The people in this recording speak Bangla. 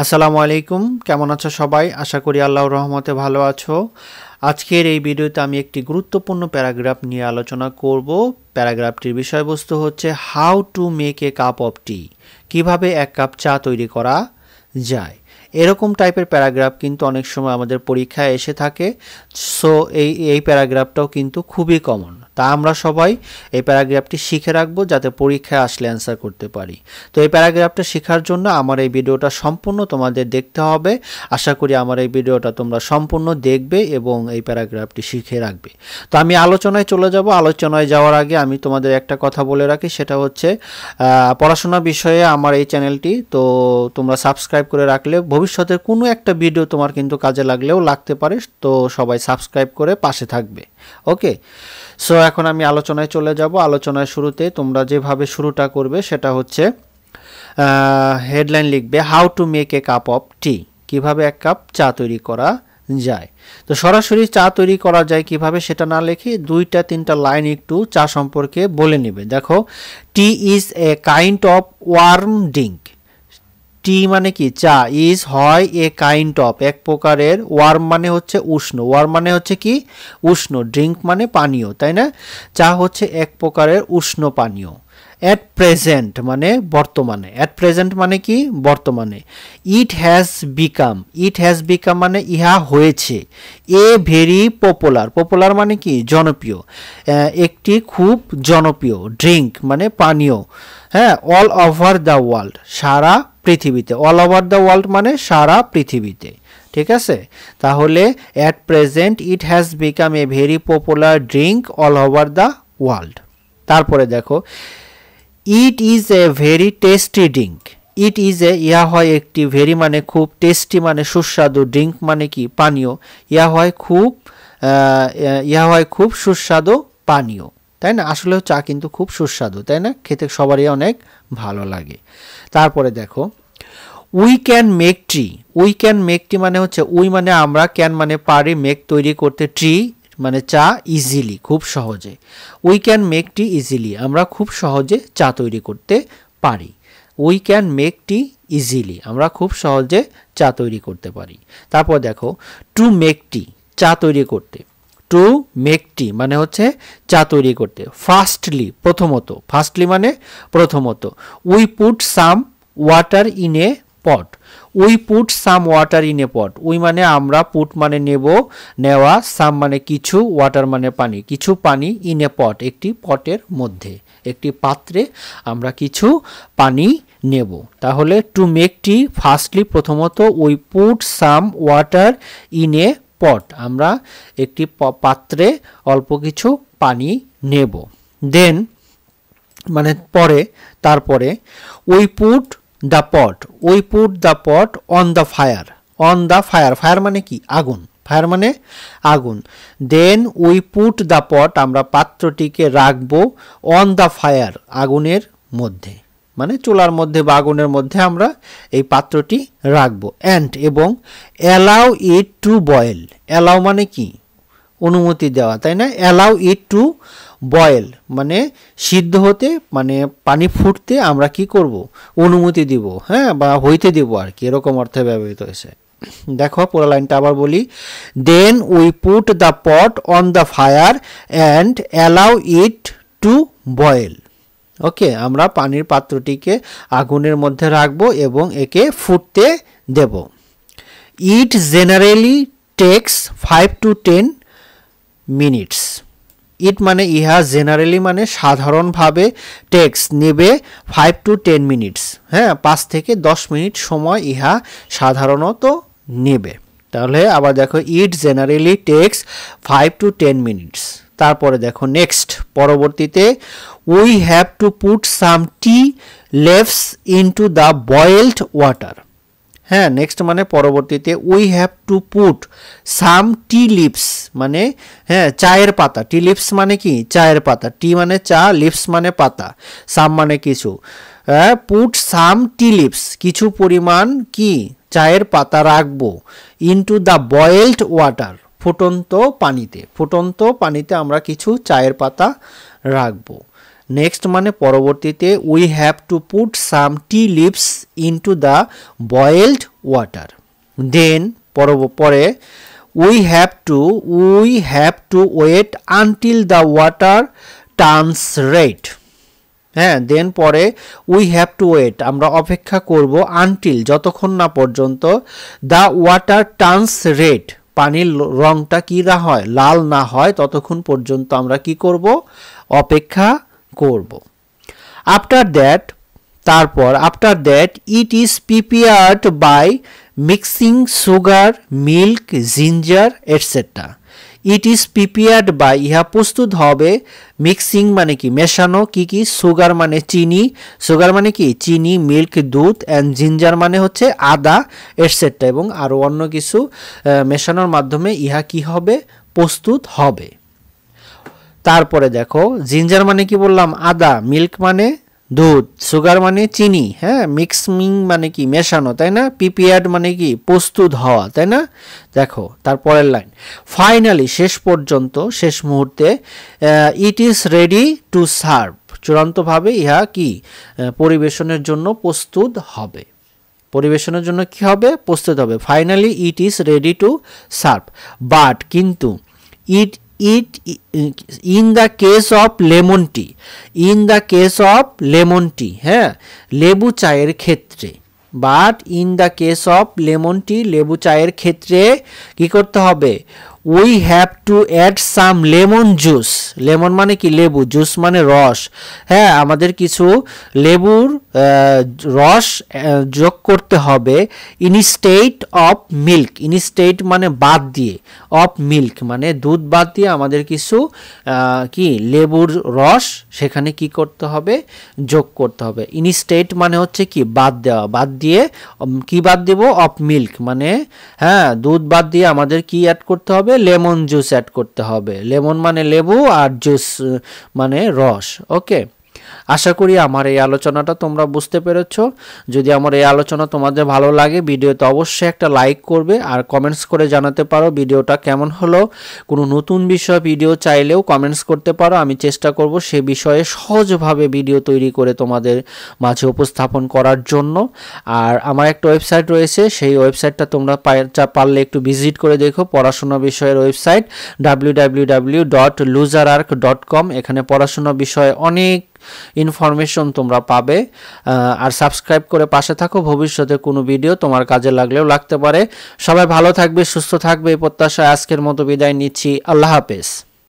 আসসালামু আলাইকুম, কেমন আছো সবাই? আশা করি আল্লাহর রহমতে ভালো আছো। আজকের এই ভিডিওতে আমি একটি গুরুত্বপূর্ণ প্যারাগ্রাফ নিয়ে আলোচনা করব। প্যারাগ্রাফটির বিষয়বস্তু হচ্ছে how to make a cup of tea, কিভাবে এক কাপ চা তৈরি করা যায়। এরকম টাইপের প্যারাগ্রাফ কিন্তু অনেক সময় আমাদের পরীক্ষায় এসে থাকে। সো এই প্যারাগ্রাফটাও কিন্তু খুবই কমন। তা আমরা সবাই এই প্যারাগ্রাফটি শিখে রাখবো যাতে পরীক্ষায় আসলে অ্যান্সার করতে পারি। তো এই প্যারাগ্রাফটা শেখার জন্য আমার এই ভিডিওটা সম্পূর্ণ তোমাদের দেখতে হবে। আশা করি আমার এই ভিডিওটা তোমরা সম্পূর্ণ দেখবে এবং এই প্যারাগ্রাফটি শিখে রাখবে। তো আমি আলোচনায় চলে যাব। আলোচনায় যাওয়ার আগে আমি তোমাদের একটা কথা বলে রাখি, সেটা হচ্ছে পড়াশোনা বিষয়ে আমার এই চ্যানেলটি তো তোমরা সাবস্ক্রাইব করে রাখলে ভবিষ্যতের কোনো একটা ভিডিও তোমার কিন্তু কাজে লাগলেও লাগতে পারে। তো সবাই সাবস্ক্রাইব করে পাশে থাকবে। ওকে, সো এখন আমি আলোচনায় চলে যাব। আলোচনার শুরুতে তোমরা যেভাবে শুরুটা করবে সেটা হচ্ছে হেডলাইন লিখবে how to make a cup of tea, কিভাবে এক কাপ চা তৈরি করা যায়। তো সরাসরি চা তৈরি করা যায় কিভাবে সেটা না লিখে দুইটা তিনটা লাইন একটু চা সম্পর্কে বলে নেবে। দেখো, tea is a kind of warm drink. Tea মানে কি? চা। ইজ হয় এ কাইন্ড অফ এক প্রকারের, ওয়ার্ম মানে হচ্ছে উষ্ণ, ওয়ার্ম মানে হচ্ছে কি? উষ্ণ, ড্রিঙ্ক মানে পানীয়, তাই না? চা হচ্ছে এক প্রকারের উষ্ণ পানীয়। অ্যাট প্রেজেন্ট মানে বর্তমানে, অ্যাট প্রেজেন্ট মানে কি? বর্তমানে। It has become, it has become মানে ইহা হয়েছে। এ ভেরি পপুলার, পপুলার মানে কি? জনপ্রিয়, একটি খুব জনপ্রিয়। ড্রিঙ্ক মানে পানীয়, হ্যাঁ। অল ওভার দ্য ওয়ার্ল্ড, সারা পৃথিবীতে। অল ওভার দ্য ওয়ার্ল্ড মানে সারা পৃথিবীতে, ঠিক আছে? তাহলে at present it has become a very popular drink all over the world. তারপরে দেখো, it is a very tasty drink. It is a, ইহা হয় একটি, ভেরি মানে খুব, টেস্টি মানে সুস্বাদু, ড্রিঙ্ক মানে কি? পানীয়। ইহা হয় খুব সুস্বাদু পানীয়, তাই না? আসলেও চা কিন্তু খুব সুস্বাদু, তাই না? খেতে সবারই অনেক ভালো লাগে। তারপরে দেখো, we can make tree. We can make টি মানে হচ্ছে উই মানে আমরা, ক্যান মানে পারি, মেক তৈরি করতে, ট্রি মানে চা, ইজিলি খুব সহজে। We can make T easily, আমরা খুব সহজে চা তৈরি করতে পারি। We can make T easily, আমরা খুব সহজে চা তৈরি করতে পারি। তারপর দেখো, টু মেক টি, চা তৈরি করতে। টু মেক টি মানে হচ্ছে চা তৈরি করতে। ফার্স্টলি প্রথমত, ফার্স্টলি মানে প্রথমত। We put some water in a pot. We put some water in a pot. We মানে আমরা, পুট মানে নেব, নেওয়া, সাম মানে কিছু, ওয়াটার মানে পানি, কিছু পানি, ইন এ পট একটি পটের মধ্যে, একটি পাত্রে আমরা কিছু পানি নেব। তাহলে টু মেক টি ফার্স্টলি প্রথমত, we put some water in a pot আমরা একটি পাত্রে অল্প কিছু পানি নেব। দেন মানে পরে, তারপরে we put the pot, we put the pot on the fire. On the fire, fire মানে কি? আগুন, ফায়ার মানে আগুন। Then we put the pot আমরা পাত্রটিকে রাখবো, অন দ্য ফায়ার আগুনের মধ্যে, মানে চুলার মধ্যে বা আগুনের মধ্যে আমরা এই পাত্রটি রাখবো। অ্যান্ড এবং allow it to boil. Allow মানে কি? অনুমতি দেওয়া, তাই না? অ্যালাউ ইট টু বয়েল মানে সিদ্ধ হতে, মানে পানি ফুটতে আমরা কি করব? অনুমতি দিব, হ্যাঁ, বা হইতে দিব আর কি, এরকম অর্থে ব্যবহৃত হয়েছে। দেখো পুরো লাইনটা আবার বলি। Then we put the pot on the fire and allow it to boil. Okay, আমরা পানির পাত্রটিকে আগুনের মধ্যে রাখবো এবং একে ফুটতে দেব। It generally takes 5 to 10 minutes. It মানে ইহা, জেনারেলি মানে সাধারণভাবে, টেক্স নেবে, 5 to 10 মিনিটস, হ্যাঁ, 5 থেকে 10 মিনিট সময় ইহা সাধারণত নেবে। তাহলে আবার দেখো, it generally takes 5 to 10 minutes. তারপরে দেখো নেক্সট, পরবর্তীতে we have to put some tea leaves into the boiled water. হ্যাঁ, নেক্সট মানে পরবর্তীতে, we have to put some tea leaves মানে, হ্যাঁ, চায়ের পাতা। টি লিভস মানে কি? চায়ের পাতা। টি মানে চা, লিভস মানে পাতা, সাম মানে কিছু। পুট সাম টি লিভস কিছু পরিমাণ কি? চায়ের পাতা রাখবো, ইনটু দ্য বয়েলড ওয়াটার ফুটন্ত পানিতে, ফুটন্ত পানিতে আমরা কিছু চায়ের পাতা রাখবো। নেক্সট মানে পরবর্তীতে we have to put some tea leaves into the boiled water. Then পরে we have to wait until the water turns red. হ্যাঁ, দেন পরে উই হ্যাভ টু ওয়েট, আমরা অপেক্ষা করব, আনটিল যতক্ষণ না পর্যন্ত, দ্য ওয়াটার টার্নস রেড, পানির রংটা কি না হয়, লাল না হয়, ততক্ষণ পর্যন্ত আমরা কি করব, অপেক্ষা করব। আফটার দ্যাট, তারপর after that it is prepared by mixing sugar, milk, ginger etcetera. It is prepared by, ইহা প্রস্তুত হবে, মিক্সিং মানে কি মেশানো, কি কি, সুগার মানে চিনি, সুগার মানে কি চিনি, মিল্ক দুধ, অ্যান্ড জিঞ্জার মানে হচ্ছে আদা এটসেট্রা, এবং আরও অন্য কিছু মেশানোর মাধ্যমে ইহা কি হবে, প্রস্তুত হবে। তারপরে দেখো জিঞ্জার মানে কি বললাম, আদা, মিল্ক মানে দুধ, সুগার মানে চিনি, হ্যাঁ, মিক্সিং মানে কি মেশানো, তাই না, প্রিপেয়ার্ড মানে কি প্রস্তুত হওয়া, তাই না। দেখো তারপরের লাইন, ফাইনালি শেষ পর্যন্ত, শেষ মুহূর্তে, ইট ইজ রেডি টু সার্ভ, চূড়ান্তভাবে ইহা কি পরিবেশনের জন্য প্রস্তুত হবে, পরিবেশনের জন্য কি হবে, প্রস্তুত হবে। Finally it is ready to serve, but কিন্তু, it in the case of lemon tea, in the case of lemon tea, হ্যাঁ, লেবু চায়ের ক্ষেত্রে, but in the case of lemon tea, লেবু চায়ের ক্ষেত্রে কি করতে হবে, we have to add some lemon juice, lemon মানে কি লেবু, জুস মানে রস, হ্যাঁ, আমাদের কিছু লেবুর রস যোগ করতে হবে, ইনস্টেড অফ মিল্ক, ইনস্টেড মানে বাদ দিয়ে, অফ মিল্ক মানে দুধ বাদ দিয়ে আমাদের কিছু কি লেবুর রস সেখানে কি করতে হবে, যোগ করতে হবে। ইনস্টেড মানে হচ্ছে কি বাদ দেওয়া, বাদ দিয়ে কি বাদ দেব, অফ মিল্ক মানে হ্যাঁ দুধ বাদ দিয়ে আমাদের কি অ্যাড করতে হবে, লেমন জুস অ্যাড করতে হবে। লেমন মানে লেবু আর জুস মানে রস। ওকে, আশা করি আমার এই আলোচনাটা তোমরা বুঝতে পেরেছো। যদি আমার এই আলোচনা তোমাদের ভালো লাগে, ভিডিওতে অবশ্যই একটা লাইক করবে আর কমেন্টস করে জানাতে পারো ভিডিওটা কেমন হলো। কোনো নতুন বিষয় ভিডিও চাইলেও কমেন্টস করতে পারো, আমি চেষ্টা করব সে বিষয়ে সহজভাবে ভিডিও তৈরি করে তোমাদের মাঝে উপস্থাপন করার জন্য। আর আমার একটা ওয়েবসাইট রয়েছে, সেই ওয়েবসাইটটা তোমরা পারলে একটু ভিজিট করে দেখো, পড়াশোনা বিষয়ের ওয়েবসাইট www.luzerark.com। এখানে পড়াশোনা বিষয়ে অনেক ইনফরমেশন তোমরা পাবে। আর সাবস্ক্রাইব করে পাশে থাকো, ভবিষ্যতে কোনো ভিডিও তোমার কাজে লাগলেও লাগতে পারে। সবাই ভালো থাকবে, সুস্থ থাকবে এই প্রত্যাশায় আজকের মতো বিদায় নিচ্ছি। আল্লাহ হাফেজ।